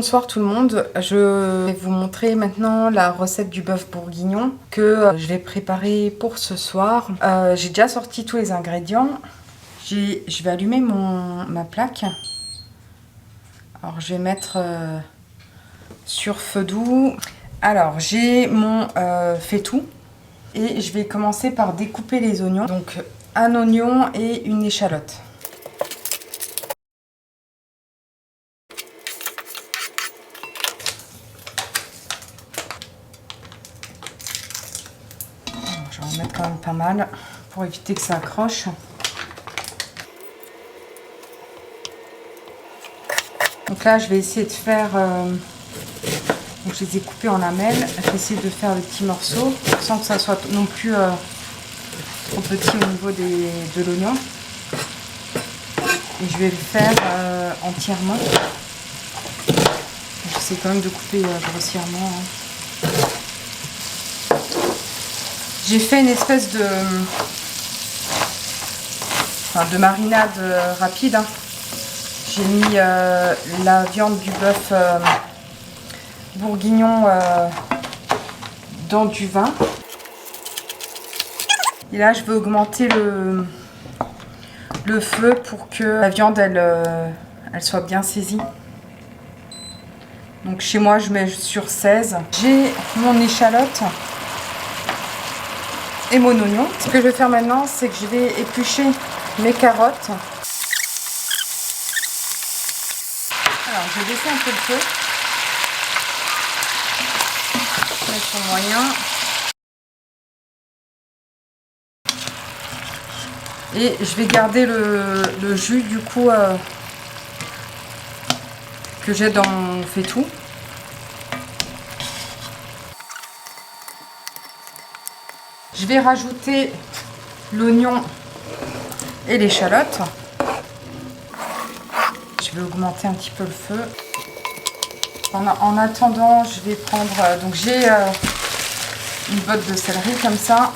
Bonsoir tout le monde, je vais vous montrer maintenant la recette du bœuf bourguignon que je vais préparer pour ce soir. J'ai déjà sorti tous les ingrédients. Je vais allumer ma plaque. Alors je vais mettre sur feu doux. Alors j'ai mon faitout et je vais commencer par découper les oignons. Donc un oignon et une échalote. Je vais en mettre quand même pas mal pour éviter que ça accroche. Donc là, je vais essayer de faire... donc je les ai coupés en lamelles. Je vais essayer de faire des petits morceaux sans que ça soit non plus trop petit au niveau de l'oignon. Et je vais le faire entièrement. J'essaie quand même de couper grossièrement. Hein. J'ai fait une espèce de marinade rapide. Hein. J'ai mis la viande du bœuf bourguignon dans du vin. Et là, je vais augmenter le feu pour que la viande elle soit bien saisie. Donc chez moi, je mets sur 16. J'ai mon échalote et mon oignon. Ce que je vais faire maintenant, c'est que je vais éplucher mes carottes. Alors, je vais baisser un peu le feu. Mettre sur moyen. Et je vais garder le jus du coup que j'ai dans mon faitout. Je vais rajouter l'oignon et l'échalote. Je vais augmenter un petit peu le feu. En attendant, je vais prendre... donc j'ai une botte de céleri comme ça.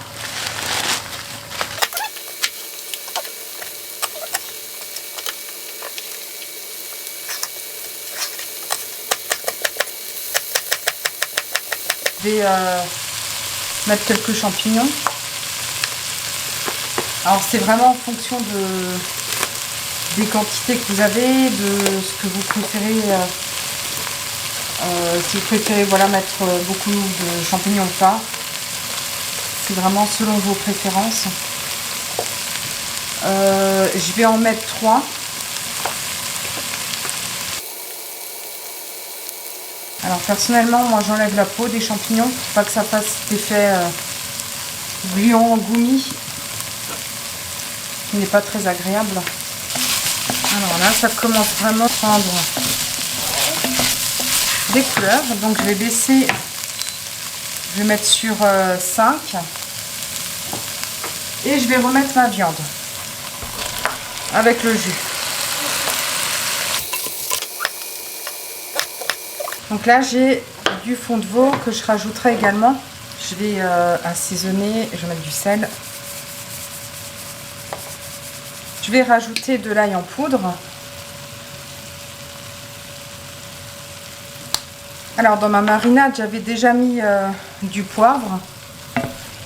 Je vais mettre quelques champignons. Alors c'est vraiment en fonction des quantités que vous avez, de ce que vous préférez. Si vous préférez voilà, mettre beaucoup de champignons ou pas. C'est vraiment selon vos préférences. Je vais en mettre 3. Alors personnellement, moi j'enlève la peau des champignons pour pas que ça fasse cet effet gluant, goumis, qui n'est pas très agréable. Alors là, ça commence vraiment à prendre des couleurs. Donc je vais baisser, je vais mettre sur 5 et je vais remettre ma viande avec le jus. Donc là, j'ai du fond de veau que je rajouterai également. Je vais assaisonner, je vais mettre du sel. Je vais rajouter de l'ail en poudre. Alors dans ma marinade, j'avais déjà mis du poivre.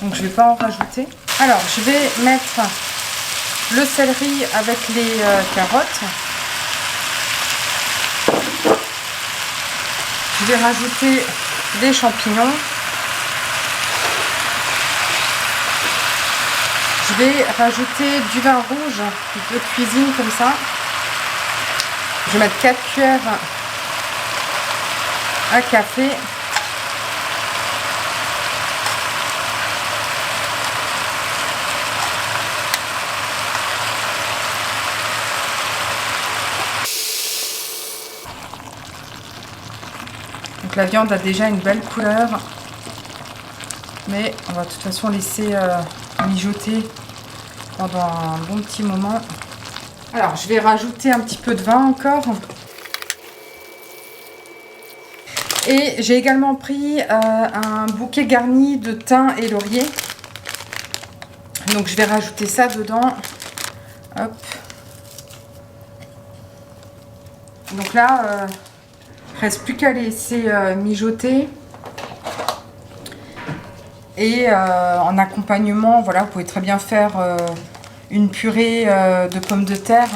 Donc je ne vais pas en rajouter. Alors je vais mettre le céleri avec les carottes. Je vais rajouter des champignons. Je vais rajouter du vin rouge de cuisine comme ça. Je vais mettre 4 cuillères à café. Donc la viande a déjà une belle couleur, mais on va de toute façon laisser mijoter pendant un bon petit moment. Alors je vais rajouter un petit peu de vin encore. Et j'ai également pris un bouquet garni de thym et laurier. Donc je vais rajouter ça dedans. Hop. Donc là, reste plus qu'à laisser mijoter. Et en accompagnement, voilà, vous pouvez très bien faire une purée de pommes de terre,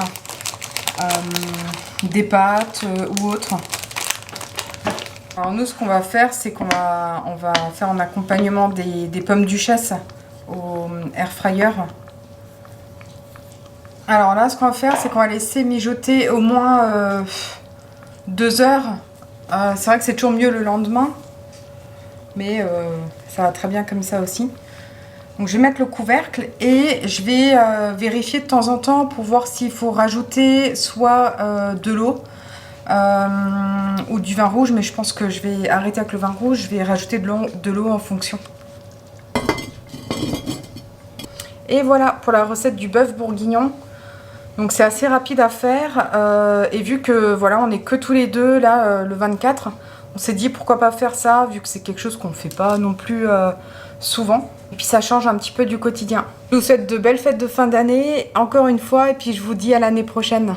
des pâtes ou autre. Alors nous, ce qu'on va faire, c'est qu'on va faire en accompagnement des pommes duchesse au air fryer. Alors là, ce qu'on va faire, c'est qu'on va laisser mijoter au moins 2 heures. C'est vrai que c'est toujours mieux le lendemain, mais ça va très bien comme ça aussi. Donc je vais mettre le couvercle et je vais vérifier de temps en temps pour voir s'il faut rajouter soit de l'eau ou du vin rouge, mais je pense que je vais arrêter avec le vin rouge, je vais rajouter de l'eau en fonction. Et voilà pour la recette du bœuf bourguignon. Donc c'est assez rapide à faire et vu que voilà, on est que tous les deux là le 24, on s'est dit pourquoi pas faire ça vu que c'est quelque chose qu'on ne fait pas non plus souvent. Et puis ça change un petit peu du quotidien. Je vous souhaite de belles fêtes de fin d'année encore une fois et puis je vous dis à l'année prochaine.